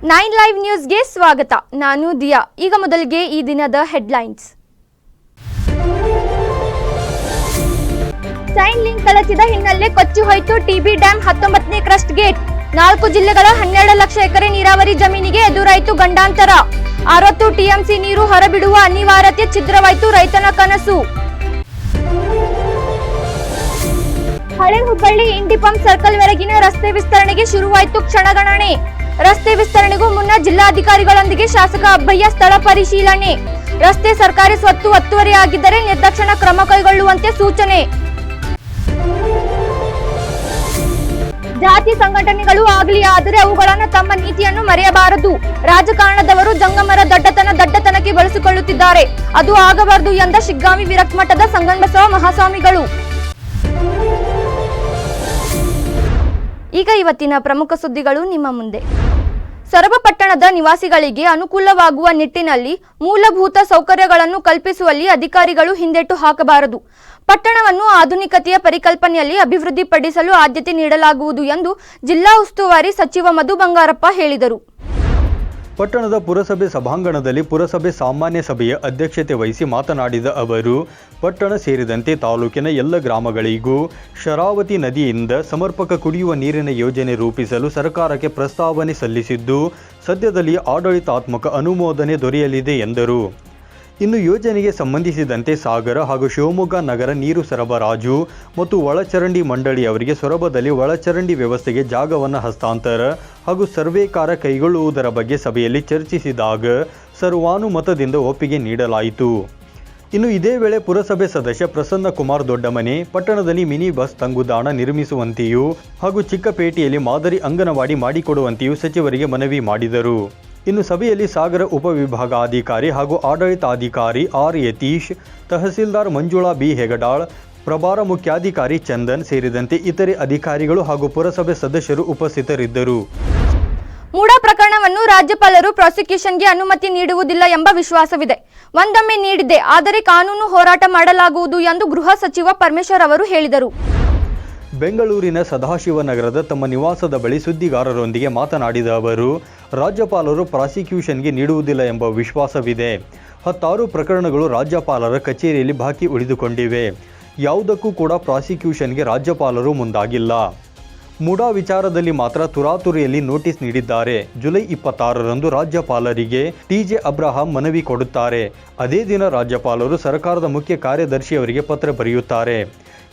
9 live ನ್ಯೂಸ್ಗೆ ಸ್ವಾಗತ. ನಾನು ದಿಯಾ. ಈಗ ಮೊದಲಿಗೆ ಈ ದಿನದ ಹೆಡ್ಲೈನ್ಸ್. ಸೈನ್ ಲಿಂಕ್ ಕಳಚಿದ ಹಿನ್ನೆಲೆ ಕೊಚ್ಚಿ ಹೋಯಿತು ಟಿಬಿ ಡ್ಯಾಂ 19ನೇ ಕ್ರಸ್ಟ್ ಗೇಟ್. 4 ಜಿಲ್ಲೆಗಳ 12 ಲಕ್ಷ ಎಕರೆ ನೀರಾವರಿ ಜಮೀನಿಗೆ ಎದುರಾಯಿತು ಗಂಡಾಂತರ. 60 ಟಿಎಂಸಿ ನೀರು ಹೊರಬಿಡುವ ಅನಿವಾರ್ಯತೆ ಛಿದ್ರವಾಯಿತು ರೈತನ ಕನಸು. ಹಳೆ ಹುಬ್ಬಳ್ಳಿ ಇಂಡಿಪಂ ಸರ್ಕಲ್ ವರೆಗಿನ ರಸ್ತೆ ವಿಸ್ತರಣೆಗೆ ಶುರುವಾಯಿತು ಕ್ಷಣಗಣನೆ. ರಸ್ತೆ ವಿಸ್ತರಣೆಗೂ ಮುನ್ನ ಜಿಲ್ಲಾಧಿಕಾರಿಗಳೊಂದಿಗೆ ಶಾಸಕ ಅಬ್ಬಯ್ಯ ಸ್ಥಳ ಪರಿಶೀಲನೆ. ರಸ್ತೆ ಸರ್ಕಾರಿ ಸ್ವತ್ತು ಒತ್ತುವರಿಯಾಗಿದ್ದರೆ ನಿರ್ದಾಕ್ಷಿಣ್ಯ ಕ್ರಮ ಕೈಗೊಳ್ಳುವಂತೆ ಸೂಚನೆ. ಜಾತಿ ಸಂಘಟನೆಗಳು ಆಗಲಿ, ಆದರೆ ಅವುಗಳನ್ನು ತಮ್ಮ ನೀತಿಯನ್ನು ಮರೆಯಬಾರದು. ರಾಜಕಾರಣದವರು ಜಂಗಮರ ದಡ್ಡತನಕ್ಕೆ ಬಳಸಿಕೊಳ್ಳುತ್ತಿದ್ದಾರೆ. ಅದು ಆಗಬಾರದು ಎಂದ ಶಿಗ್ಗಾಂವಿ ವಿರಕ್ತ ಮಠದ ಸಂಗಮಬಸವ ಮಹಾಸ್ವಾಮಿಗಳು. ಈಗ ಇವತ್ತಿನ ಪ್ರಮುಖ ಸುದ್ದಿಗಳು ನಿಮ್ಮ ಮುಂದೆ. ಸೊರಬ ಪಟ್ಟಣದ ನಿವಾಸಿಗಳಿಗೆ ಅನುಕೂಲವಾಗುವ ನಿಟ್ಟಿನಲ್ಲಿ ಮೂಲಭೂತ ಸೌಕರ್ಯಗಳನ್ನು ಕಲ್ಪಿಸುವಲ್ಲಿ ಅಧಿಕಾರಿಗಳು ಹಿಂದೇಟು ಹಾಕಬಾರದು. ಪಟ್ಟಣವನ್ನು ಆಧುನಿಕತೆಯ ಪರಿಕಲ್ಪನೆಯಲ್ಲಿ ಅಭಿವೃದ್ಧಿಪಡಿಸಲು ಆದ್ಯತೆ ನೀಡಲಾಗುವುದು ಎಂದು ಜಿಲ್ಲಾ ಉಸ್ತುವಾರಿ ಸಚಿವ ಮಧು ಬಂಗಾರಪ್ಪ ಹೇಳಿದರು. ಪಟ್ಟಣದ ಪುರಸಭೆ ಸಭಾಂಗಣದಲ್ಲಿ ಪುರಸಭೆ ಸಾಮಾನ್ಯ ಸಭೆಯ ಅಧ್ಯಕ್ಷತೆ ವಹಿಸಿ ಮಾತನಾಡಿದ ಅವರು, ಪಟ್ಟಣ ಸೇರಿದಂತೆ ತಾಲೂಕಿನ ಎಲ್ಲ ಗ್ರಾಮಗಳಿಗೂ ಶರಾವತಿ ನದಿಯಿಂದ ಸಮರ್ಪಕ ಕುಡಿಯುವ ನೀರಿನ ಯೋಜನೆ ರೂಪಿಸಲು ಸರ್ಕಾರಕ್ಕೆ ಪ್ರಸ್ತಾವನೆ ಸಲ್ಲಿಸಿದ್ದು, ಸದ್ಯದಲ್ಲಿ ಆಡಳಿತಾತ್ಮಕ ಅನುಮೋದನೆ ದೊರೆಯಲಿದೆ ಎಂದರು. ಇನ್ನು ಯೋಜನೆಗೆ ಸಂಬಂಧಿಸಿದಂತೆ ಸಾಗರ ಹಾಗೂ ಶಿವಮೊಗ್ಗ ನಗರ ನೀರು ಸರಬರಾಜು ಮತ್ತು ಒಳಚರಂಡಿ ಮಂಡಳಿಯವರಿಗೆ ಸೊರಬದಲ್ಲಿ ಒಳಚರಂಡಿ ವ್ಯವಸ್ಥೆಗೆ ಜಾಗವನ್ನು ಹಸ್ತಾಂತರ ಹಾಗೂ ಸರ್ವೆ ಕಾರ್ಯ ಕೈಗೊಳ್ಳುವುದರ ಬಗ್ಗೆ ಸಭೆಯಲ್ಲಿ ಚರ್ಚಿಸಿದಾಗ ಸರ್ವಾನುಮತದಿಂದ ಒಪ್ಪಿಗೆ ನೀಡಲಾಯಿತು. ಇನ್ನು ಇದೇ ವೇಳೆ ಪುರಸಭೆ ಸದಸ್ಯ ಪ್ರಸನ್ನ ಕುಮಾರ್ ದೊಡ್ಡಮನೆ ಪಟ್ಟಣದಲ್ಲಿ ಮಿನಿ ಬಸ್ ತಂಗುದಾಣ ನಿರ್ಮಿಸುವಂತೆಯೂ ಹಾಗೂ ಚಿಕ್ಕಪೇಟೆಯಲ್ಲಿ ಮಾದರಿ ಅಂಗನವಾಡಿ ಮಾಡಿಕೊಡುವಂತೆಯೂ ಸಚಿವರಿಗೆ ಮನವಿ ಮಾಡಿದರು. ಇನ್ನು ಸಭೆಯಲ್ಲಿ ಸಾಗರ ಉಪವಿಭಾಗಾಧಿಕಾರಿ ಹಾಗೂ ಆಡಳಿತಾಧಿಕಾರಿ ಆರ್ ಯತೀಶ್, ತಹಸೀಲ್ದಾರ್ ಮಂಜುಳಾ ಬಿ ಹೆಗಡಾಳ್, ಪ್ರಭಾರ ಮುಖ್ಯಾಧಿಕಾರಿ ಚಂದನ್ ಸೇರಿದಂತೆ ಇತರೆ ಅಧಿಕಾರಿಗಳು ಹಾಗೂ ಪುರಸಭೆ ಸದಸ್ಯರು ಉಪಸ್ಥಿತರಿದ್ದರು. ಮೂಡ ಪ್ರಕರಣವನ್ನು ರಾಜ್ಯಪಾಲರು ಪ್ರಾಸಿಕ್ಯೂಷನ್ಗೆ ಅನುಮತಿ ನೀಡುವುದಿಲ್ಲ ಎಂಬ ವಿಶ್ವಾಸವಿದೆ. ಒಂದೊಮ್ಮೆ ನೀಡಿದೆ, ಆದರೆ ಕಾನೂನು ಹೋರಾಟ ಮಾಡಲಾಗುವುದು ಎಂದು ಗೃಹ ಸಚಿವ ಪರಮೇಶ್ವರ್ ಅವರು ಹೇಳಿದರು. ಬೆಂಗಳೂರಿನ ಸದಾಶಿವನಗರದ ತಮ್ಮ ನಿವಾಸದ ಬಳಿ ಸುದ್ದಿಗಾರರೊಂದಿಗೆ ಮಾತನಾಡಿದ ಅವರು, ರಾಜ್ಯಪಾಲರು ಪ್ರಾಸಿಕ್ಯೂಷನ್ಗೆ ನೀಡುವುದಿಲ್ಲ ಎಂಬ ವಿಶ್ವಾಸವಿದೆ. 16 ಪ್ರಕರಣಗಳು ರಾಜ್ಯಪಾಲರ ಕಚೇರಿಯಲ್ಲಿ ಬಾಕಿ ಉಳಿದುಕೊಂಡಿವೆ. ಯಾವುದಕ್ಕೂ ಕೂಡ ಪ್ರಾಸಿಕ್ಯೂಷನ್ಗೆ ರಾಜ್ಯಪಾಲರು ಮುಂದಾಗಿಲ್ಲ. ಮುಡಾ ವಿಚಾರದಲ್ಲಿ ಮಾತ್ರ ತುರಾತುರಿಯಲ್ಲಿ ನೋಟಿಸ್ ನೀಡಿದ್ದಾರೆ. ಜುಲೈ 26ರಂದು ರಾಜ್ಯಪಾಲರಿಗೆ ಟಿಜೆ ಅಬ್ರಹಾಂ ಮನವಿ ಕೊಡುತ್ತಾರೆ. ಅದೇ ದಿನ ರಾಜ್ಯಪಾಲರು ಸರ್ಕಾರದ ಮುಖ್ಯ ಕಾರ್ಯದರ್ಶಿಯವರಿಗೆ ಪತ್ರ ಬರೆಯುತ್ತಾರೆ.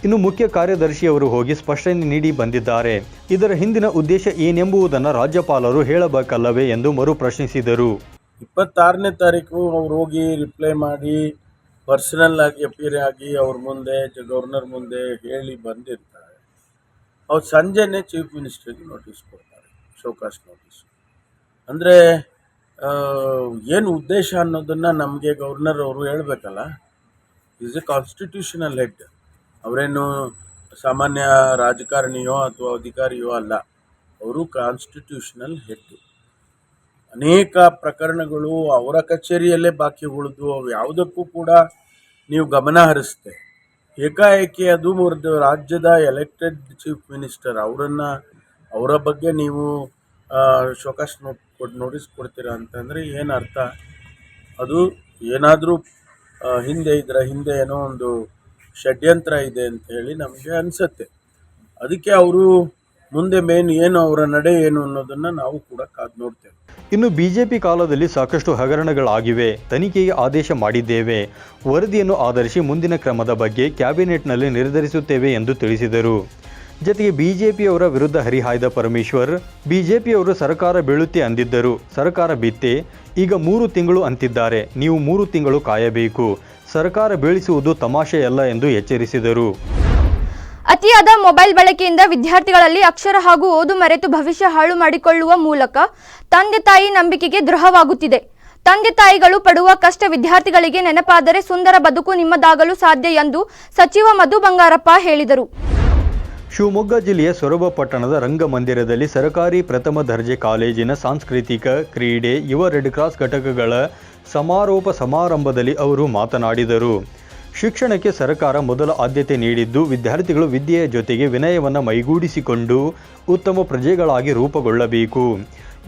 ಇನ್ನು ಮುಖ್ಯ ಕಾರ್ಯದರ್ಶಿಯವರು ಹೋಗಿ ಸ್ಪಷ್ಟನೆ ನೀಡಿ ಬಂದಿದ್ದಾರೆ. ಇದರ ಹಿಂದಿನ ಉದ್ದೇಶ ಏನೆಂಬುದನ್ನು ರಾಜ್ಯಪಾಲರು ಹೇಳಬೇಕಲ್ಲವೇ ಎಂದು ಮರು ಪ್ರಶ್ನಿಸಿದರು. 26ನೇ ತಾರೀಕು ಅವ್ರು ಹೋಗಿ ರಿಪ್ಲೈ ಮಾಡಿ ಪರ್ಸನಲ್ ಆಗಿ ಅಪಿಯರ್ ಆಗಿ ಅವ್ರ ಮುಂದೆ ಗವರ್ನರ್ ಮುಂದೆ ಹೇಳಿ ಬಂದಿರ್ತಾರೆ. ಅವ್ರು ಸಂಜೆನೇ ಚೀಫ್ ಮಿನಿಸ್ಟರ್ಗೆ ನೋಟಿಸ್ ಕೊಡ್ತಾರೆ, ಶೋಕಾಸ್ ನೋಟಿಸ್. ಅಂದರೆ ಏನು ಉದ್ದೇಶ ಅನ್ನೋದನ್ನು ನಮಗೆ ಗವರ್ನರ್ ಅವರು ಹೇಳಬೇಕಲ್ಲ. Is a constitutional head. ಅವರೇನು ಸಾಮಾನ್ಯ ರಾಜಕಾರಣಿಯೋ ಅಥವಾ ಅಧಿಕಾರಿಯೋ ಅಲ್ಲ, ಅವರು ಕಾನ್ಸ್ಟಿಟ್ಯೂಷನಲ್ ಹೆಡ್. ಅನೇಕ ಪ್ರಕರಣಗಳು ಅವರ ಕಚೇರಿಯಲ್ಲೇ ಬಾಕಿ ಉಳಿದು ಅವು ಯಾವುದಕ್ಕೂ ಕೂಡ ನೀವು ಗಮನ ಹರಿಸ್ತೆ ಏಕಾಏಕಿ ಅದು ರಾಜ್ಯದ ಎಲೆಕ್ಟೆಡ್ ಚೀಫ್ ಮಿನಿಸ್ಟರ್ ಅವರ ಬಗ್ಗೆ ನೀವು ಶೋಕಾಸ್ ನೋಟಿಸ್ ಕೊಡ್ತೀರಾ ಅಂತಂದರೆ ಏನು ಅರ್ಥ? ಅದು ಏನಾದರೂ ಇದರ ಹಿಂದೆ ಏನೋ ಒಂದು ಷಡ್ಯಂತ್ರ ಇದೆ ಅಂತ ಹೇಳಿ ನಮಗೆ ಅನಿಸುತ್ತೆ. ಅದಕ್ಕೆ ಅವರು ಮುಂದೆ ಏನು ಅವರ ನಡೆ ಏನು ಅನ್ನೋದನ್ನು ನಾವು ಕೂಡ ಕಾದು ನೋಡ್ತೇವೆ. ಇನ್ನು ಬಿಜೆಪಿ ಕಾಲದಲ್ಲಿ ಸಾಕಷ್ಟು ಹಗರಣಗಳಾಗಿವೆ, ತನಿಖೆಗೆ ಆದೇಶ ಮಾಡಿದ್ದೇವೆ. ವರದಿಯನ್ನು ಆಧರಿಸಿ ಮುಂದಿನ ಕ್ರಮದ ಬಗ್ಗೆ ಕ್ಯಾಬಿನೆಟ್ನಲ್ಲಿ ನಿರ್ಧರಿಸುತ್ತೇವೆ ಎಂದು ತಿಳಿಸಿದರು. ಜತೆಗೆ ಬಿಜೆಪಿಯವರ ವಿರುದ್ಧ ಹರಿಹಾಯ್ದ ಪರಮೇಶ್ವರ್, ಬಿಜೆಪಿಯವರು ಸರ್ಕಾರ ಬೀಳುತ್ತೆ ಅಂದಿದ್ದರು, ಸರ್ಕಾರ ಬಿತ್ತೆ, ಈಗ 3 ತಿಂಗಳು ಅಂತಿದ್ದಾರೆ, ನೀವು 3 ತಿಂಗಳು ಕಾಯಬೇಕು, ಸರ್ಕಾರ ಬೀಳಿಸುವುದು ತಮಾಷೆಯಲ್ಲ ಎಂದು ಎಚ್ಚರಿಸಿದರು. ಅತಿಯಾದ ಮೊಬೈಲ್ ಬಳಕೆಯಿಂದ ವಿದ್ಯಾರ್ಥಿಗಳಲ್ಲಿ ಅಕ್ಷರ ಹಾಗೂ ಓದು ಮರೆತು ಭವಿಷ್ಯ ಹಾಳು ಮಾಡಿಕೊಳ್ಳುವ ಮೂಲಕ ತಂದೆ ತಾಯಿ ನಂಬಿಕೆಗೆ ದ್ರೋಹವಾಗುತ್ತಿದೆ. ತಂದೆ ತಾಯಿಗಳು ಪಡುವ ಕಷ್ಟ ವಿದ್ಯಾರ್ಥಿಗಳಿಗೆ ನೆನಪಾದರೆ ಸುಂದರ ಬದುಕು ನಿಮ್ಮದಾಗಲು ಸಾಧ್ಯ ಎಂದು ಸಚಿವ ಮಧು ಬಂಗಾರಪ್ಪ ಹೇಳಿದರು. ಶಿವಮೊಗ್ಗ ಜಿಲ್ಲೆಯ ಸೊರಬ ಪಟ್ಟಣದ ರಂಗಮಂದಿರದಲ್ಲಿ ಸರ್ಕಾರಿ ಪ್ರಥಮ ದರ್ಜೆ ಕಾಲೇಜಿನ ಸಾಂಸ್ಕೃತಿಕ, ಕ್ರೀಡೆ, ಯುವ ರೆಡ್ ಕ್ರಾಸ್ ಘಟಕಗಳ ಸಮಾರೋಪ ಸಮಾರಂಭದಲ್ಲಿ ಅವರು ಮಾತನಾಡಿದರು. ಶಿಕ್ಷಣಕ್ಕೆ ಸರ್ಕಾರ ಮೊದಲ ಆದ್ಯತೆ ನೀಡಿದ್ದು, ವಿದ್ಯಾರ್ಥಿಗಳು ವಿದ್ಯೆಯ ಜೊತೆಗೆ ವಿನಯವನ್ನು ಮೈಗೂಡಿಸಿಕೊಂಡು ಉತ್ತಮ ಪ್ರಜೆಗಳಾಗಿ ರೂಪುಗೊಳ್ಳಬೇಕು.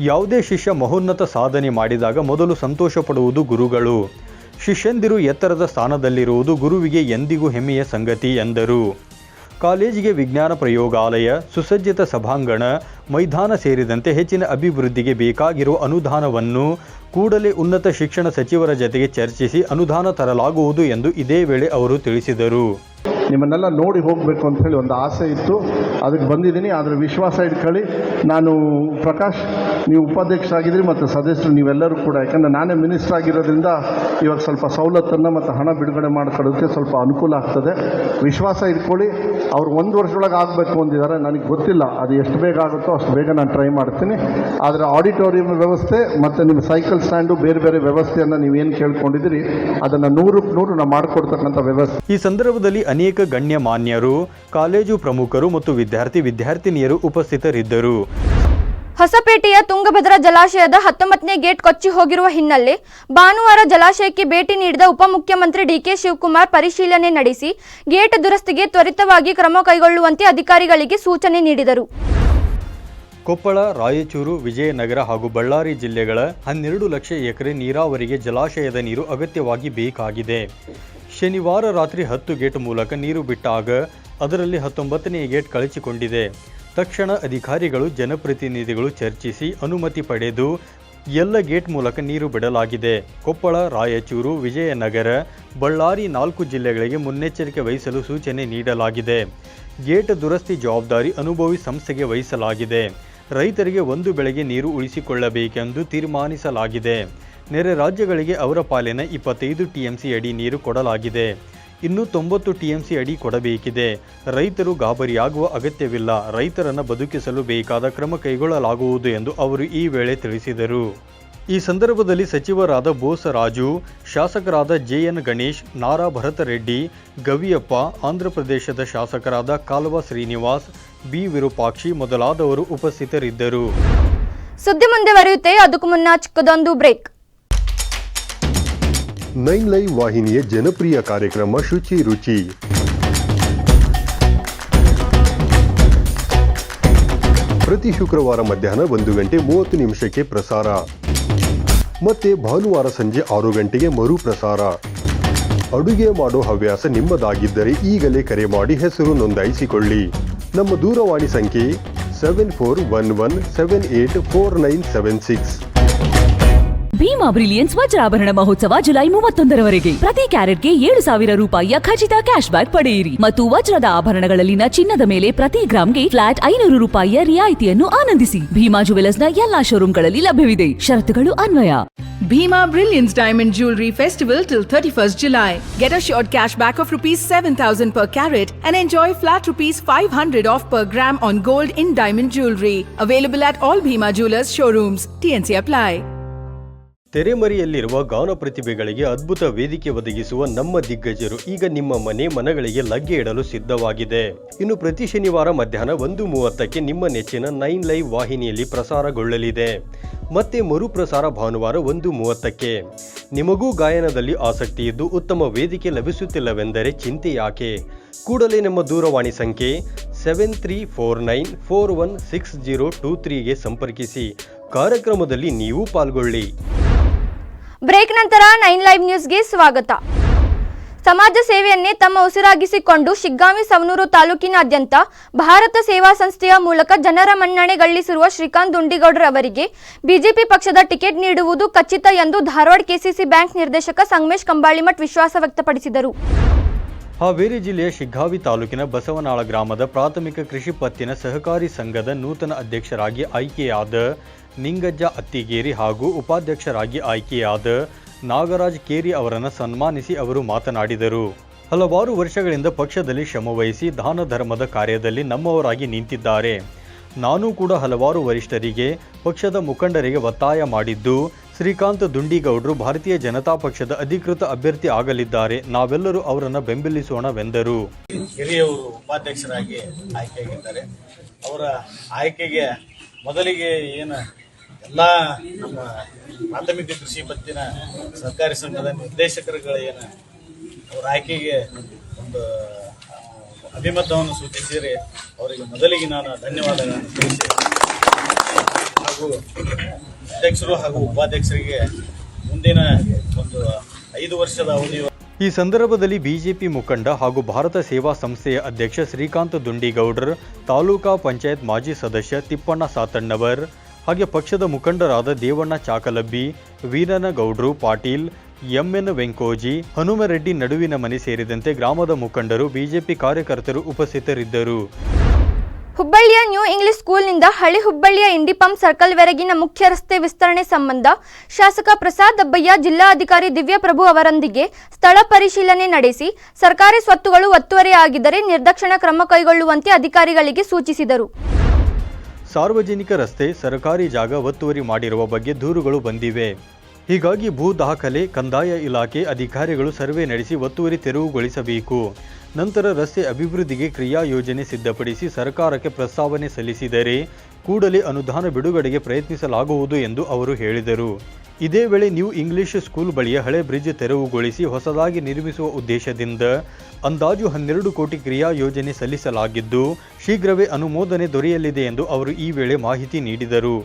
ಯಾವುದೇ ಶಿಷ್ಯ ಮಹೋನ್ನತ ಸಾಧನೆ ಮಾಡಿದಾಗ ಮೊದಲು ಸಂತೋಷ ಪಡುವುದು ಗುರುಗಳು. ಶಿಷ್ಯಂದಿರು ಎತ್ತರದ ಸ್ಥಾನದಲ್ಲಿರುವುದು ಗುರುವಿಗೆ ಎಂದಿಗೂ ಹೆಮ್ಮೆಯ ಸಂಗತಿ ಎಂದರು. ಕಾಲೇಜಿಗೆ ವಿಜ್ಞಾನ ಪ್ರಯೋಗಾಲಯ, ಸುಸಜ್ಜಿತ ಸಭಾಂಗಣ, ಮೈದಾನ ಸೇರಿದಂತೆ ಹೆಚ್ಚಿನ ಅಭಿವೃದ್ಧಿಗೆ ಬೇಕಾಗಿರುವ ಅನುದಾನವನ್ನು ಕೂಡಲೇ ಉನ್ನತ ಶಿಕ್ಷಣ ಸಚಿವರ ಜತೆಗೆ ಚರ್ಚಿಸಿ ಅನುದಾನ ತರಲಾಗುವುದು ಎಂದು ಇದೇ ವೇಳೆ ಅವರು ತಿಳಿಸಿದರು. ನಿಮ್ಮನ್ನೆಲ್ಲ ನೋಡಿ ಹೋಗಬೇಕು ಅಂತ ಹೇಳಿ ಒಂದು ಆಸೆ ಇತ್ತು, ಅದಕ್ಕೆ ಬಂದಿದ್ದೀನಿ. ಆದರೆ ವಿಶ್ವಾಸ ಇಟ್ಕೊಳ್ಳಿ, ನಾನು ಪ್ರಕಾಶ್, ನೀವು ಉಪಾಧ್ಯಕ್ಷರಾಗಿದ್ರಿ ಮತ್ತು ಸದಸ್ಯರು ನೀವೆಲ್ಲರೂ ಕೂಡ, ಯಾಕಂದರೆ ನಾನೇ ಮಿನಿಸ್ಟರ್ ಆಗಿರೋದ್ರಿಂದ ಇವಾಗ ಸ್ವಲ್ಪ ಸವಲತ್ತನ್ನು ಮತ್ತು ಹಣ ಬಿಡುಗಡೆ ಮಾಡ್ಕೊಳ್ಳೋದಕ್ಕೆ ಸ್ವಲ್ಪ ಅನುಕೂಲ ಆಗ್ತದೆ. ವಿಶ್ವಾಸ ಇಟ್ಕೊಳ್ಳಿ. ಅವ್ರು 1 ವರ್ಷದೊಳಗೆ ಆಗಬೇಕು ಅಂದಿದ್ದಾರೆ. ನನಗೆ ಗೊತ್ತಿಲ್ಲ ಅದು ಎಷ್ಟು ಬೇಗ ಆಗುತ್ತೋ ಅಷ್ಟು ಬೇಗ ನಾನು ಟ್ರೈ ಮಾಡ್ತೀನಿ. ಆದರೆ ಆಡಿಟೋರಿಯಂ ವ್ಯವಸ್ಥೆ ಮತ್ತು ನಿಮ್ಮ ಸೈಕಲ್ ಸ್ಟ್ಯಾಂಡು ಬೇರೆ ಬೇರೆ ವ್ಯವಸ್ಥೆಯನ್ನು ನೀವೇನು ಕೇಳ್ಕೊಂಡಿದ್ದೀರಿ ಅದನ್ನು 100ಕ್ಕೆ 100 ನಾವು ಮಾಡಿಕೊಡ್ತಕ್ಕಂಥ ವ್ಯವಸ್ಥೆ. ಈ ಸಂದರ್ಭದಲ್ಲಿ ಅನೇಕ ಗಣ್ಯಮಾನ್ಯರು, ಕಾಲೇಜು ಪ್ರಮುಖರು ಮತ್ತು ವಿದ್ಯಾರ್ಥಿನಿಯರು ಉಪಸ್ಥಿತರಿದ್ದರು. ಹೊಸಪೇಟೆಯ ತುಂಗಭದ್ರಾ ಜಲಾಶಯದ 19ನೇ ಗೇಟ್ ಕೊಚ್ಚಿ ಹೋಗಿರುವ ಹಿನ್ನೆಲೆ ಭಾನುವಾರ ಜಲಾಶಯಕ್ಕೆ ಭೇಟಿ ನೀಡಿದ ಉಪಮುಖ್ಯಮಂತ್ರಿ ಡಿಕೆ ಶಿವಕುಮಾರ್ ಪರಿಶೀಲನೆ ನಡೆಸಿ ಗೇಟ್ ದುರಸ್ತಿಗೆ ತ್ವರಿತವಾಗಿ ಕ್ರಮ ಕೈಗೊಳ್ಳುವಂತೆ ಅಧಿಕಾರಿಗಳಿಗೆ ಸೂಚನೆ ನೀಡಿದರು. ಕೊಪ್ಪಳ, ರಾಯಚೂರು, ವಿಜಯನಗರ ಹಾಗೂ ಬಳ್ಳಾರಿ ಜಿಲ್ಲೆಗಳ 12 ಲಕ್ಷ ಎಕರೆ ನೀರಾವರಿಗೆ ಜಲಾಶಯದ ನೀರು ಅಗತ್ಯವಾಗಿ ಬೇಕಾಗಿದೆ. ಶನಿವಾರ ರಾತ್ರಿ 10 ಗೇಟ್ ಮೂಲಕ ನೀರು ಬಿಟ್ಟಾಗ ಅದರಲ್ಲಿ 19ನೇ ಗೇಟ್ ಕಳಚಿಕೊಂಡಿದೆ. ತಕ್ಷಣ ಅಧಿಕಾರಿಗಳು, ಜನಪ್ರತಿನಿಧಿಗಳು ಚರ್ಚಿಸಿ ಅನುಮತಿ ಪಡೆದು ಎಲ್ಲ ಗೇಟ್ ಮೂಲಕ ನೀರು ಬಿಡಲಾಗಿದೆ. ಕೊಪ್ಪಳ, ರಾಯಚೂರು, ವಿಜಯನಗರ, ಬಳ್ಳಾರಿ 4 ಜಿಲ್ಲೆಗಳಿಗೆ ಮುನ್ನೆಚ್ಚರಿಕೆ ವಹಿಸಲು ಸೂಚನೆ ನೀಡಲಾಗಿದೆ. ಗೇಟ್ ದುರಸ್ತಿ ಜವಾಬ್ದಾರಿ ಅನುಭವಿ ಸಂಸ್ಥೆಗೆ ವಹಿಸಲಾಗಿದೆ. ರೈತರಿಗೆ 1 ಬೆಳೆಗೆ ನೀರು ಉಳಿಸಿಕೊಳ್ಳಬೇಕೆಂದು ತೀರ್ಮಾನಿಸಲಾಗಿದೆ. ನೆರೆ ರಾಜ್ಯಗಳಿಗೆ ಅವರ ಪಾಲಿನ 25 ಟಿಎಂಸಿ ಅಡಿ ನೀರು ಕೊಡಲಾಗಿದೆ. ಇನ್ನು 90 ಟಿಎಂಸಿ ಅಡಿ ಕೊಡಬೇಕಿದೆ. ರೈತರು ಗಾಬರಿಯಾಗುವ ಅಗತ್ಯವಿಲ್ಲ. ರೈತರನ್ನು ಬದುಕಿಸಲು ಬೇಕಾದ ಕ್ರಮ ಕೈಗೊಳ್ಳಲಾಗುವುದು ಎಂದು ಅವರು ಈ ವೇಳೆ ತಿಳಿಸಿದರು. ಈ ಸಂದರ್ಭದಲ್ಲಿ ಸಚಿವರಾದ ಬೋಸರಾಜು, ಶಾಸಕರಾದ ಜೆಎನ್ ಗಣೇಶ್, ನಾರಾ ಭರತರೆಡ್ಡಿ, ಗವಿಯಪ್ಪ, ಆಂಧ್ರಪ್ರದೇಶದ ಶಾಸಕರಾದ ಕಾಲ್ವ ಶ್ರೀನಿವಾಸ್, ಬಿ ವಿರೂಪಾಕ್ಷಿ ಮೊದಲಾದವರು ಉಪಸ್ಥಿತರಿದ್ದರು. ಸುದ್ದಿ ಮುಂದುವರಿಯುತ್ತೆ, ಅದಕ್ಕೂ ಮುನ್ನ ಚಿಕ್ಕದೊಂದು ಬ್ರೇಕ್. 9 ಲೈವ್ ವಾಹಿನಿಯ ಜನಪ್ರಿಯ ಕಾರ್ಯಕ್ರಮ ಶುಚಿ ರುಚಿ. ಪ್ರತಿ ಶುಕ್ರವಾರ ಮಧ್ಯಾಹ್ನ 1:30 ಪ್ರಸಾರ, ಮತ್ತೆ ಭಾನುವಾರ ಸಂಜೆ 6 ಗಂಟೆಗೆ ಮರು ಪ್ರಸಾರ. ಅಡುಗೆ ಮಾಡೋ ಹವ್ಯಾಸ ನಿಮ್ಮದಾಗಿದ್ದರೆ ಈಗಲೇ ಕರೆ ಮಾಡಿ ಹೆಸರು ನೋಂದಾಯಿಸಿಕೊಳ್ಳಿ. ನಮ್ಮ ದೂರವಾಣಿ ಸಂಖ್ಯೆ 7411784976. ಭೀಮಾ ಬ್ರಿಲಿಯನ್ಸ್ ವಜ್ರಾಭರಣ ಮಹೋತ್ಸವ ಜುಲೈ 31ರವರೆಗೆ. ಪ್ರತಿ ಕ್ಯಾರೆಟ್ಗೆ 7,000 ರೂಪಾಯಿಯ ಖಚಿತ ಕ್ಯಾಶ್ ಬ್ಯಾಕ್ ಪಡೆಯಿರಿ ಮತ್ತು ವಜ್ರದ ಆಭರಣಗಳಲ್ಲಿನ ಚಿನ್ನದ ಮೇಲೆ ಪ್ರತಿ ಗ್ರಾಮ್ಗೆ ಫ್ಲಾಟ್ 500 ರೂಪಾಯಿಯ ರಿಯಾಯಿತಿಯನ್ನು ಆನಂದಿಸಿ. ಭೀಮಾ ಜುವೆಲರ್ಸ್ನ ಎಲ್ಲಾ ಶೋರೂಮ್ಗಳಲ್ಲಿ ಲಭ್ಯವಿದೆ. ಷರತ್ತುಗಳು ಅನ್ವಯ. Bhima Brilliance Diamond Jewelry Festival till 31st July. Get assured cashback of ₹7,000 per carat and enjoy flat ₹500 off per gram on gold in diamond jewelry. Available at all Bhima Jewelers showrooms. TNC apply. ತೆರೆಮರೆಯಲ್ಲಿರುವ ಗಾನ ಪ್ರತಿಭೆಗಳಿಗೆ ಅದ್ಭುತ ವೇದಿಕೆ ಒದಗಿಸುವ ನಮ್ಮ ದಿಗ್ಗಜರು ಈಗ ನಿಮ್ಮ ಮನಗಳಿಗೆ ಲಗ್ಗೆ ಇಡಲು ಸಿದ್ಧವಾಗಿದೆ. ಇನ್ನು ಪ್ರತಿ ಶನಿವಾರ ಮಧ್ಯಾಹ್ನ 1:30ಕ್ಕೆ ನಿಮ್ಮ ನೆಚ್ಚಿನ 9 ಲೈವ್ ವಾಹಿನಿಯಲ್ಲಿ ಪ್ರಸಾರಗೊಳ್ಳಲಿದೆ. ಮತ್ತೆ ಮರುಪ್ರಸಾರ ಭಾನುವಾರ 1:30ಕ್ಕೆ. ನಿಮಗೂ ಗಾಯನದಲ್ಲಿ ಆಸಕ್ತಿ ಇದ್ದು ಉತ್ತಮ ವೇದಿಕೆ ಲಭಿಸುತ್ತಿಲ್ಲವೆಂದರೆ ಚಿಂತೆ ಯಾಕೆ? ಕೂಡಲೇ ನಮ್ಮ ದೂರವಾಣಿ ಸಂಖ್ಯೆ 7349416023ಗೆ ಸಂಪರ್ಕಿಸಿ. ಕಾರ್ಯಕ್ರಮದಲ್ಲಿ ನೀವು ಪಾಲ್ಗೊಳ್ಳಿ. ಬ್ರೇಕ್ ನಂತರ 9 ಲೈವ್ ನ್ಯೂಸ್ಗೆ ಸ್ವಾಗತ. ಸಮಾಜ ಸೇವೆಯನ್ನೇ ತಮ್ಮ ಉಸಿರಾಗಿಸಿಕೊಂಡು ಶಿಗ್ಗಾಂವಿ ಸವಣೂರು ತಾಲೂಕಿನಾದ್ಯಂತ ಭಾರತ ಸೇವಾ ಸಂಸ್ಥೆಯ ಮೂಲಕ ಜನರ ಮನ್ನಣೆ ಗಳಿಸಿರುವ ಶ್ರೀಕಾಂತ್ ದುಂಡಿಗೌಡರವರಿಗೆ ಬಿಜೆಪಿ ಪಕ್ಷದ ಟಿಕೆಟ್ ನೀಡುವುದು ಖಚಿತ ಎಂದು ಧಾರವಾಡ ಕೆಸಿಸಿ ಬ್ಯಾಂಕ್ ನಿರ್ದೇಶಕ ಸಂಗಮೇಶ್ ಕಂಬಾಳಿಮಠ್ ವಿಶ್ವಾಸ ವ್ಯಕ್ತಪಡಿಸಿದರು. ಹಾವೇರಿ ಜಿಲ್ಲೆಯ ಶಿಗ್ಗಾಂವಿ ತಾಲೂಕಿನ ಬಸವನಾಳ ಗ್ರಾಮದ ಪ್ರಾಥಮಿಕ ಕೃಷಿ ಪತ್ತಿನ ಸಹಕಾರಿ ಸಂಘದ ನೂತನ ಅಧ್ಯಕ್ಷರಾಗಿ ಆಯ್ಕೆಯಾದ ನಿಂಗಜ್ಜ ಅತ್ತಿಗೇರಿ ಹಾಗೂ ಉಪಾಧ್ಯಕ್ಷರಾಗಿ ಆಯ್ಕೆಯಾದ ನಾಗರಾಜ್ ಕೇರಿ ಅವರನ್ನು ಸನ್ಮಾನಿಸಿ ಅವರು ಮಾತನಾಡಿದರು. ಹಲವಾರು ವರ್ಷಗಳಿಂದ ಪಕ್ಷದಲ್ಲಿ ಶ್ರಮವಹಿಸಿ ದಾನ ಧರ್ಮದ ಕಾರ್ಯದಲ್ಲಿ ನಮ್ಮವರಾಗಿ ನಿಂತಿದ್ದಾರೆ. ನಾನು ಕೂಡ ಹಲವಾರು ವರಿಷ್ಠರಿಗೆ, ಪಕ್ಷದ ಮುಖಂಡರಿಗೆ ಒತ್ತಾಯ ಮಾಡಿದ್ದು ಶ್ರೀಕಾಂತ್ ದುಂಡಿಗೌಡರು ಭಾರತೀಯ ಜನತಾ ಪಕ್ಷದ ಅಧಿಕೃತ ಅಭ್ಯರ್ಥಿ ಆಗಲಿದ್ದಾರೆ. ನಾವೆಲ್ಲರೂ ಅವರನ್ನು ಬೆಂಬಲಿಸೋಣವೆಂದರು. ಹಿರಿಯವರು ಉಪಾಧ್ಯಕ್ಷರಾಗಿ ಆಯ್ಕೆಯಾಗಿದ್ದಾರೆ. ಅವರ ಆಯ್ಕೆಗೆ ಮೊದಲಿಗೆ ಎಲ್ಲ ನಮ್ಮ ಪ್ರಾಥಮಿಕ ಕೃಷಿ ಪತ್ತಿನ ಸಹಕಾರಿ ಸಂಘದ ನಿರ್ದೇಶಕರುಗಳ ಅವರ ಆಯ್ಕೆಗೆ ಒಂದು ಅಭಿಮತವನ್ನು ಸೂಚಿಸಿದರೆ ಅವರಿಗೆ ಮೊದಲಿಗೆ ನಾನು ಧನ್ಯವಾದಗಳನ್ನು ತಿಳಿಸಿ, ಹಾಗೂ ಹಾಗೂ ಅಧ್ಯಕ್ಷರು ಹಾಗೂ ಉಪಾಧ್ಯಕ್ಷರಿಗೆ ಮುಂದಿನ ಒಂದು 5 ವರ್ಷದ ಅವಧಿ. ಈ ಸಂದರ್ಭದಲ್ಲಿ ಬಿಜೆಪಿ ಮುಖಂಡ ಹಾಗೂ ಭಾರತ ಸೇವಾ ಸಂಸ್ಥೆಯ ಅಧ್ಯಕ್ಷ ಶ್ರೀಕಾಂತ್ ದುಂಡಿಗೌಡರ್, ತಾಲೂಕಾ ಪಂಚಾಯತ್ ಮಾಜಿ ಸದಸ್ಯ ತಿಪ್ಪಣ್ಣ ಸಾತಣ್ಣವರ್, ಹಾಗೆ ಪಕ್ಷದ ಮುಖಂಡರಾದ ದೇವಣ್ಣ ಚಾಕಲಬ್ಬಿ, ವೀರನಗೌಡ್ರು ಪಾಟೀಲ್, ಎಂಎನ್ ವೆಂಕೋಜಿ, ಹನುಮರೆಡ್ಡಿ ನಡುವಿನ ಮನೆ ಸೇರಿದಂತೆ ಗ್ರಾಮದ ಮುಖಂಡರು, ಬಿಜೆಪಿ ಕಾರ್ಯಕರ್ತರು ಉಪಸ್ಥಿತರಿದ್ದರು. ಹುಬ್ಬಳ್ಳಿಯ ನ್ಯೂ ಇಂಗ್ಲಿಷ್ ಸ್ಕೂಲ್ನಿಂದ ಹಳಿ ಹುಬ್ಬಳ್ಳಿಯ ಇಂಡಿಪಂಪ್ ಸರ್ಕಲ್ವರೆಗಿನ ಮುಖ್ಯ ರಸ್ತೆ ವಿಸ್ತರಣೆ ಸಂಬಂಧ ಶಾಸಕ ಪ್ರಸಾದ್ ಅಬ್ಬಯ್ಯ ಜಿಲ್ಲಾಧಿಕಾರಿ ದಿವ್ಯಪ್ರಭು ಅವರೊಂದಿಗೆ ಸ್ಥಳ ಪರಿಶೀಲನೆ ನಡೆಸಿ ಸರ್ಕಾರಿ ಸ್ವತ್ತುಗಳು ಒತ್ತುವರಿಯಾಗಿದ್ದರೆ ನಿರ್ದಾಕ್ಷಿಣ್ಯ ಕ್ರಮ ಕೈಗೊಳ್ಳುವಂತೆ ಅಧಿಕಾರಿಗಳಿಗೆ ಸೂಚಿಸಿದರು. ಸಾರ್ವಜನಿಕ ರಸ್ತೆ, ಸರ್ಕಾರಿ ಜಾಗ ಒತ್ತುವರಿ ಮಾಡಿರುವ ಬಗ್ಗೆ ದೂರುಗಳು ಬಂದಿವೆ. ಹೀಗಾಗಿ ಭೂ ದಾಖಲೆ, ಕಂದಾಯ ಇಲಾಖೆ ಅಧಿಕಾರಿಗಳು ಸರ್ವೆ ನಡೆಸಿ ಒತ್ತುವರಿ ತೆರವುಗೊಳಿಸಬೇಕು. ನಂತರ ರಸ್ತೆ ಅಭಿವೃದ್ಧಿಗೆ ಕ್ರಿಯಾ ಯೋಜನೆ ಸಿದ್ಧಪಡಿಸಿ ಸರ್ಕಾರಕ್ಕೆ ಪ್ರಸ್ತಾವನೆ ಸಲ್ಲಿಸಿದರೆ ಕೂಡಲೇ ಅನುದಾನ ಬಿಡುಗಡೆಗೆ ಪ್ರಯತ್ನಿಸಲಾಗುವುದು ಎಂದು ಅವರು ಹೇಳಿದರು. ಇದೇ ವೇಳೆ ನ್ಯೂ ಇಂಗ್ಲಿಷ್ ಸ್ಕೂಲ್ ಬಳಿಯ ಹಳೆ ಬ್ರಿಡ್ಜ್ ತೆರವುಗೊಳಿಸಿ ಹೊಸದಾಗಿ ನಿರ್ಮಿಸುವ ಉದ್ದೇಶದಿಂದ ಅಂದಾಜು 12 ಕೋಟಿ ಕ್ರಿಯಾ ಯೋಜನೆ ಸಲ್ಲಿಸಲಾಗಿದ್ದು ಶೀಘ್ರವೇ ಅನುಮೋದನೆ ದೊರೆಯಲಿದೆ ಎಂದು ಅವರು ಈ ವೇಳೆ ಮಾಹಿತಿ ನೀಡಿದರು.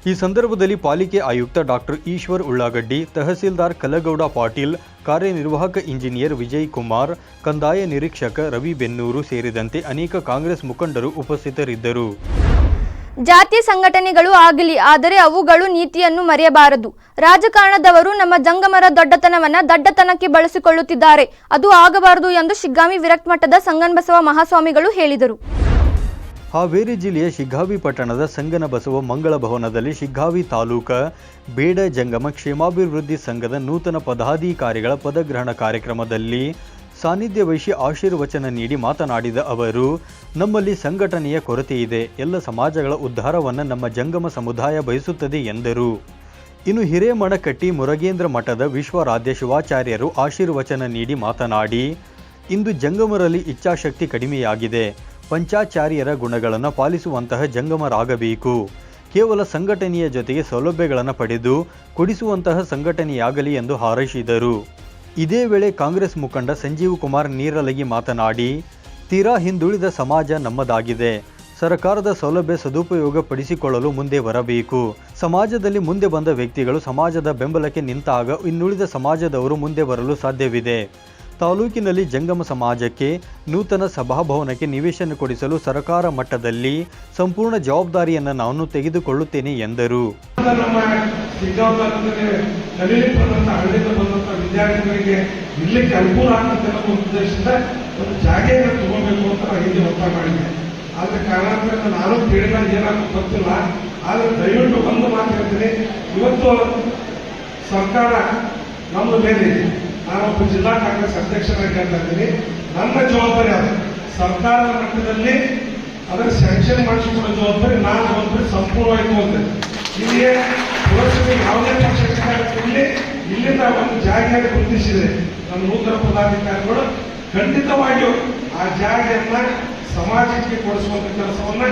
ಈ ಸಂದರ್ಭದಲ್ಲಿ ಪಾಲಿಕೆ ಆಯುಕ್ತ ಡಾಕ್ಟರ್ ಈಶ್ವರ್ ಉಳ್ಳಾಗಡ್ಡಿ, ತಹಸೀಲ್ದಾರ್ ಕಲಗೌಡ ಪಾಟೀಲ್, ಕಾರ್ಯನಿರ್ವಾಹಕ ಇಂಜಿನಿಯರ್ ವಿಜಯ್ ಕುಮಾರ್, ಕಂದಾಯ ನಿರೀಕ್ಷಕ ರವಿ ಬೆನ್ನೂರು ಸೇರಿದಂತೆ ಅನೇಕ ಕಾಂಗ್ರೆಸ್ ಮುಖಂಡರು ಉಪಸ್ಥಿತರಿದ್ದರು. ಜಾತಿ ಸಂಘಟನೆಗಳು ಆಗಲಿ, ಆದರೆ ಅವುಗಳು ನೀತಿಯನ್ನು ಮರೆಯಬಾರದು. ರಾಜಕಾರಣದವರು ನಮ್ಮ ಜಂಗಮರ ದೊಡ್ಡತನವನ್ನ ದಡ್ಡತನಕ್ಕೆ ಬಳಸಿಕೊಳ್ಳುತ್ತಿದ್ದಾರೆ. ಅದು ಆಗಬಾರದು ಎಂದು ಶಿಗ್ಗಾವಿ ವಿರಕ್ತ ಮಠದ ಸಂಗನಬಸವ ಮಹಾಸ್ವಾಮಿಗಳು ಹೇಳಿದರು. ಹಾವೇರಿ ಜಿಲ್ಲೆಯ ಶಿಗ್ಗಾವಿ ಪಟ್ಟಣದ ಸಂಗನಬಸವ ಮಂಗಳ ಭವನದಲ್ಲಿ ಶಿಗ್ಗಾವಿ ತಾಲೂಕಾ ಬೇಡ ಜಂಗಮ ಕ್ಷೇಮಾಭಿವೃದ್ಧಿ ಸಂಘದ ನೂತನ ಪದಾಧಿಕಾರಿಗಳ ಪದಗ್ರಹಣ ಕಾರ್ಯಕ್ರಮದಲ್ಲಿ ಸಾನ್ನಿಧ್ಯ ವಹಿಸಿ ಆಶೀರ್ವಚನ ನೀಡಿ ಮಾತನಾಡಿದ ಅವರು, ನಮ್ಮಲ್ಲಿ ಸಂಘಟನೆಯ ಕೊರತೆ ಇದೆ. ಎಲ್ಲ ಸಮಾಜಗಳ ಉದ್ಧಾರವನ್ನು ನಮ್ಮ ಜಂಗಮ ಸಮುದಾಯ ಬಯಸುತ್ತದೆ ಎಂದರು. ಇನ್ನು ಹಿರೇಮಣಕಟ್ಟಿ ಮುರಗೇಂದ್ರ ಮಠದ ವಿಶ್ವರಾಧ್ಯ ಶಿವಾಚಾರ್ಯರು ಆಶೀರ್ವಚನ ನೀಡಿ ಮಾತನಾಡಿ, ಇಂದು ಜಂಗಮರಲ್ಲಿ ಇಚ್ಛಾಶಕ್ತಿ ಕಡಿಮೆಯಾಗಿದೆ. ಪಂಚಾಚಾರ್ಯರ ಗುಣಗಳನ್ನು ಪಾಲಿಸುವಂತಹ ಜಂಗಮರಾಗಬೇಕು. ಕೇವಲ ಸಂಘಟನೆಯ ಜೊತೆಗೆ ಸೌಲಭ್ಯಗಳನ್ನು ಪಡೆದು ಕೊಡಿಸುವಂತಹ ಸಂಘಟನೆಯಾಗಲಿ ಎಂದು ಹಾರೈಸಿದರು. ಇದೇ ವೇಳೆ ಕಾಂಗ್ರೆಸ್ ಮುಖಂಡ ಸಂಜೀವ್ ಕುಮಾರ್ ನೀರಲಗಿ ಮಾತನಾಡಿ, ತೀರಾ ಹಿಂದುಳಿದ ಸಮಾಜ ನಮ್ಮದಾಗಿದೆ. ಸರ್ಕಾರದ ಸೌಲಭ್ಯ ಸದುಪಯೋಗ ಪಡಿಸಿಕೊಳ್ಳಲು ಮುಂದೆ ಬರಬೇಕು. ಸಮಾಜದಲ್ಲಿ ಮುಂದೆ ಬಂದ ವ್ಯಕ್ತಿಗಳು ಸಮಾಜದ ಬೆಂಬಲಕ್ಕೆ ನಿಂತಾಗ ಇನ್ನುಳಿದ ಸಮಾಜದವರು ಮುಂದೆ ಬರಲು ಸಾಧ್ಯವಿದೆ. ತಾಲೂಕಿನಲ್ಲಿ ಜಂಗಮ ಸಮಾಜಕ್ಕೆ ನೂತನ ಸಭಾಭವನಕ್ಕೆ ನಿವೇಶನ ಕೊಡಿಸಲು ಸರ್ಕಾರ ಮಟ್ಟದಲ್ಲಿ ಸಂಪೂರ್ಣ ಜವಾಬ್ದಾರಿಯನ್ನು ನಾನು ತೆಗೆದುಕೊಳ್ಳುತ್ತೇನೆ ಎಂದರು. ನಮ್ಮ ವಿದ್ಯಾರ್ಥಿಗಳಿಗೆ ಇರ್ಲಿಕ್ಕೆ ಅನುಕೂಲ ಆಗ್ತದೆ ಅನ್ನೋ ಉದ್ದೇಶದಿಂದ ಒಂದು ಜಾಗೆಯನ್ನು ತಗೋಬೇಕು ಅಂತ ಹಿಂದೆ ಒತ್ತಾಯ ಮಾಡಿದ್ದೆ. ಆದ್ರೆ ಕಾರಣಾಂತರ ನಾನು ಕೇಳಿದ ಏನಾದ್ರು ಗೊತ್ತಿಲ್ಲ. ಆದ್ರೆ ದಯವಿಟ್ಟು ಒಂದು ಮಾತು ಹೇಳ್ತೀನಿ, ಇವತ್ತು ಸರ್ಕಾರ ನಮ್ಮ ಮೇಲೆ ನಾನೊಬ್ಬ ಜಿಲ್ಲಾ ಕಾಂಗ್ರೆಸ್ ಅಧ್ಯಕ್ಷರಾಗಿ ಹೇಳ್ತಾ ಇದ್ದೀನಿ. ನನ್ನ ಜವಾಬ್ದಾರಿ ಅದು. ಸರ್ಕಾರದ ಮಟ್ಟದಲ್ಲಿ ಅದರ ಸ್ಯಾಂಕ್ಷನ್ ಮಾಡಿಸಿಕೊಳ್ಳೋ ಜವಾಬ್ದಾರಿ ನಾನು ಜವಾಬ್ದಾರಿ ಸಂಪೂರ್ಣವಾಗಿ ತಗೊಂಡೆ. ಇಲ್ಲಿಯೇ ಪುರಸಭೆ ಯಾವುದೇ ಪಕ್ಷಕ್ಕೆ ಇಲ್ಲಿಂದ ಒಂದು ಜಾಗೆಯನ್ನು ಗುರುತಿಸಿದೆ. ನಮ್ಮ ನೂತನ ಪದಾಧಿಕಾರಿಗಳು ಖಂಡಿತವಾಗಿಯೂ ಆ ಜಾಗೆಯನ್ನ ಸಮಾಜಕ್ಕೆ ಕೊಡಿಸುವಂತ ಕೆಲಸವನ್ನ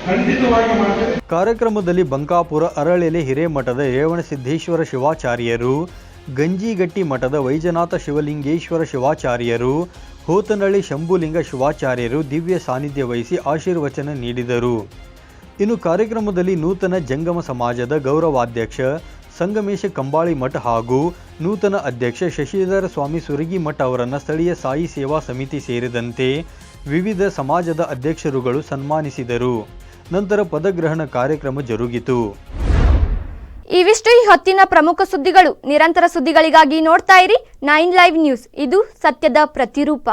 ಖಂಡಿತವಾಗಿ ಮಾಡ್ತಾರೆ. ಕಾರ್ಯಕ್ರಮದಲ್ಲಿ ಬಂಕಾಪುರ ಅರಳೆಲೆ ಹಿರೇಮಠದ ರೇವಣಸಿದ್ದೇಶ್ವರ ಶಿವಾಚಾರ್ಯರು, ಗಂಜಿಗಟ್ಟಿ ಮಠದ ವೈಜನಾಥ ಶಿವಲಿಂಗೇಶ್ವರ ಶಿವಾಚಾರ್ಯರು, ಹೋತನಹಳ್ಳಿ ಶಂಭುಲಿಂಗ ಶಿವಾಚಾರ್ಯರು ದಿವ್ಯ ಸಾನ್ನಿಧ್ಯ ವಹಿಸಿ ಆಶೀರ್ವಚನ ನೀಡಿದರು. ಇನ್ನು ಕಾರ್ಯಕ್ರಮದಲ್ಲಿ ನೂತನ ಜಂಗಮ ಸಮಾಜದ ಗೌರವಾಧ್ಯಕ್ಷ ಸಂಗಮೇಶ ಕಂಬಾಳಿ ಮಠ ಹಾಗೂ ನೂತನ ಅಧ್ಯಕ್ಷ ಶಶಿಧರ ಸ್ವಾಮಿ ಸುರಗಿ ಮಠ ಅವರನ್ನು ಸ್ಥಳೀಯ ಸಾಯಿ ಸೇವಾ ಸಮಿತಿ ಸೇರಿದಂತೆ ವಿವಿಧ ಸಮಾಜದ ಅಧ್ಯಕ್ಷರುಗಳು ಸನ್ಮಾನಿಸಿದರು. ನಂತರ ಪದಗ್ರಹಣ ಕಾರ್ಯಕ್ರಮ ಜರುಗಿತು. ಇವಿಷ್ಟು ಈ ಹೊತ್ತಿನ ಪ್ರಮುಖ ಸುದ್ದಿಗಳು. ನಿರಂತರ ಸುದ್ದಿಗಳಿಗಾಗಿ ನೋಡ್ತಾ ಇರಿ 9 ಲೈವ್ ನ್ಯೂಸ್. ಇದು ಸತ್ಯದ ಪ್ರತಿರೂಪ.